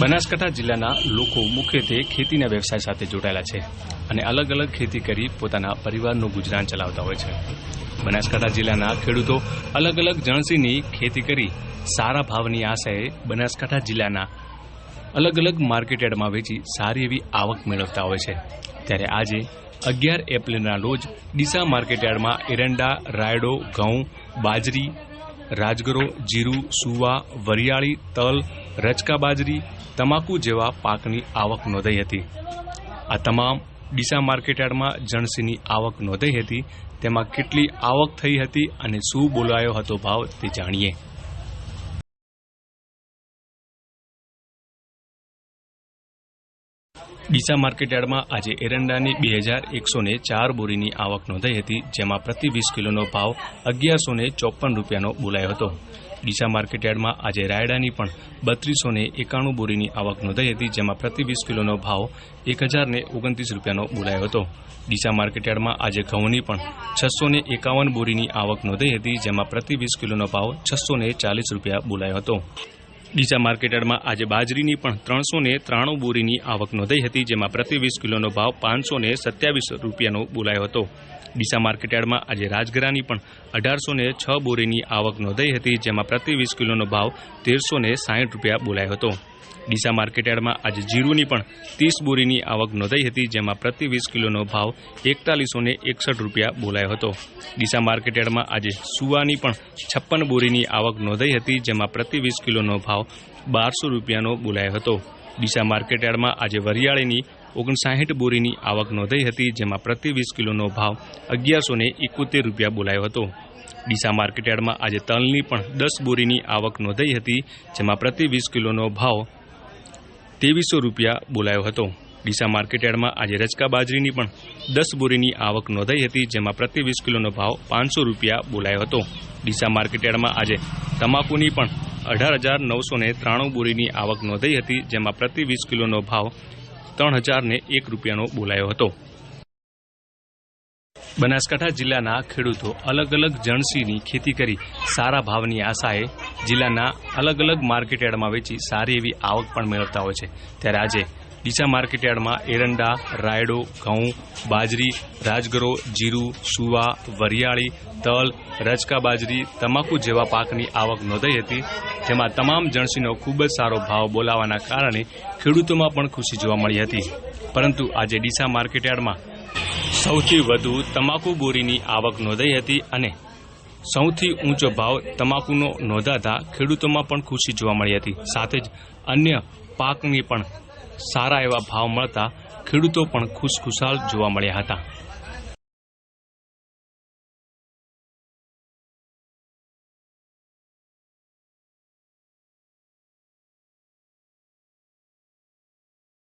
બનાસકાંઠા જિલ્લાના લોકો મુખ્યત્વે ખેતીના વ્યવસાય સાથે જોડાયેલા છે અને અલગ અલગ ખેતી કરી પોતાના પરિવારનું ગુજરાન ચલાવતા હોય છે. બનાસકાંઠા જિલ્લાના ખેડૂતો અલગ અલગ જણસીની ખેતી કરી સારા ભાવની આશાએ બનાસકાંઠા જિલ્લાના અલગ અલગ માર્કેટયાર્ડમાં વેચી સારી એવી આવક મેળવતા હોય છે. ત્યારે આજે 11 એપ્રિલના રોજ ડીસા માર્કેટયાર્ડમાં એરંડા, રાયડો, ઘઉં, બાજરી, રાજગરો, જીરું, સુવા, વરિયાળી, તલ, રચકા બાજરી, તમાકુ જેવા પાકની આવક નોંધાઈ હતી. આ તમામ ડીસા માર્કેટયાર્ડમાં જણસીની આવક નોંધાઈ હતી. તેમાં કેટલી આવક થઈ હતી અને શું બોલાયો હતો ભાવ તે જાણીએ. ડીસા માર્કેટયાર્ડમાં આજે એરંડાની 2104 બોરીની આવક નોંધાઈ હતી, જેમાં પ્રતિ 20 કિલોનો ભાવ 1154 રૂપિયાનો બોલાયો હતો. ડીસા માર્કેટયાર્ડમાં આજે રાયડાની પણ 3291 બોરીની આવક નોંધાઈ હતી, જેમાં પ્રતિ 20 કિલોનો ભાવ 1029 રૂપિયાનો બોલાયો હતો. ડીસા માર્કેટયાર્ડમાં આજે ઘઉંની પણ 651 બોરીની આવક નોંધાઈ હતી, જેમાં પ્રતિ 20 કિલોનો ભાવ 640 રૂપિયા બોલાયો હતો. ડીસા માર્કેટયાર્ડમાં આજે બાજરીની પણ 393 બોરીની આવક નોંધાઈ હતી, જેમાં પ્રતિ 20 કિલોનો ભાવ 527 રૂપિયાનો બોલાયો હતો. ડીસા માર્કેટયાર્ડમાં આજે રાજગરાની પણ 1806 બોરીની આવક નોંધાઈ હતી, જેમાં પ્રતિ 20 કિલોનો ભાવ 1360 રૂપિયા બોલાયો હતો. ડીસા માર્કેટયાર્ડમાં આજે જીરુની પણ 30 બોરીની આવક નોંધાઈ હતી, જેમાં પ્રતિ 20 કિલોનો ભાવ 4161 રૂપિયા બોલાયો હતો. ડીસા માર્કેટયાર્ડમાં આજે સુવાની પણ 56 બોરીની આવક નોંધાઈ હતી, જેમાં પ્રતિ 20 કિલોનો ભાવ 1200 રૂપિયાનો બોલાયો હતો. ડીસા માર્કેટયાર્ડમાં આજે વરિયાળીની 59 બોરીની આવક નોંધાઈ હતી, જેમાં પ્રતિ 20 કિલોનો ભાવ 1171 રૂપિયા બોલાયો હતો. ડીસા માર્કેટયાર્ડમાં આજે તલની પણ 10 બોરીની આવક નોંધાઈ હતી, જેમાં પ્રતિ 20 કિલોનો ભાવ 2300 રૂપિયા બોલાયો હતો. ડીસા માર્કેટયાર્ડમાં આજે રચકા બાજરીની પણ 10 બોરીની આવક નોંધાઈ હતી, જેમાં પ્રતિ 20 કિલોનો ભાવ 500 રૂપિયા બોલાયો હતો. ડીસા માર્કેટયાર્ડમાં આજે તમાકુની પણ 18,993 બોરીની આવક નોંધાઈ હતી, જેમાં પ્રતિ 20 કિલોનો ભાવ 3001 રૂપિયાનો બોલાયો હતો. બનાસકાંઠા જિલ્લાના ખેડૂતો અલગ અલગ જણસીની ખેતી કરી સારા ભાવની આશાએ જિલ્લાના અલગ અલગ માર્કેટયાર્ડમાં વેચી સારી એવી આવક પણ મેળવતા હોય છે. ત્યારે આજે ડીસા માર્કેટયાર્ડમાં એરંડા, રાયડો, ઘઉં, બાજરી, રાજગરો, જીરું, સુવા, વરિયાળી, તલ, રચકા બાજરી, તમાકુ જેવા પાકની આવક નોંધાઈ હતી, જેમાં તમામ જણસીનો ખૂબ જ સારો ભાવ બોલાવાના કારણે ખેડૂતોમાં પણ ખુશી જોવા મળી હતી. પરંતુ આજે ડીસા માર્કેટયાર્ડમાં સૌથી વધુ તમાકુ બોરીની આવક નોંધાઈ હતી અને સૌથી ઊંચો ભાવ તમાકુનો નોંધાતા ખેડૂતોમાં પણ ખુશી જોવા મળી હતી. સાથે જ અન્ય પાકની પણ સારા એવા ભાવ મળતા ખેડૂતો પણ ખુશખુશાલ જોવા મળ્યા હતા.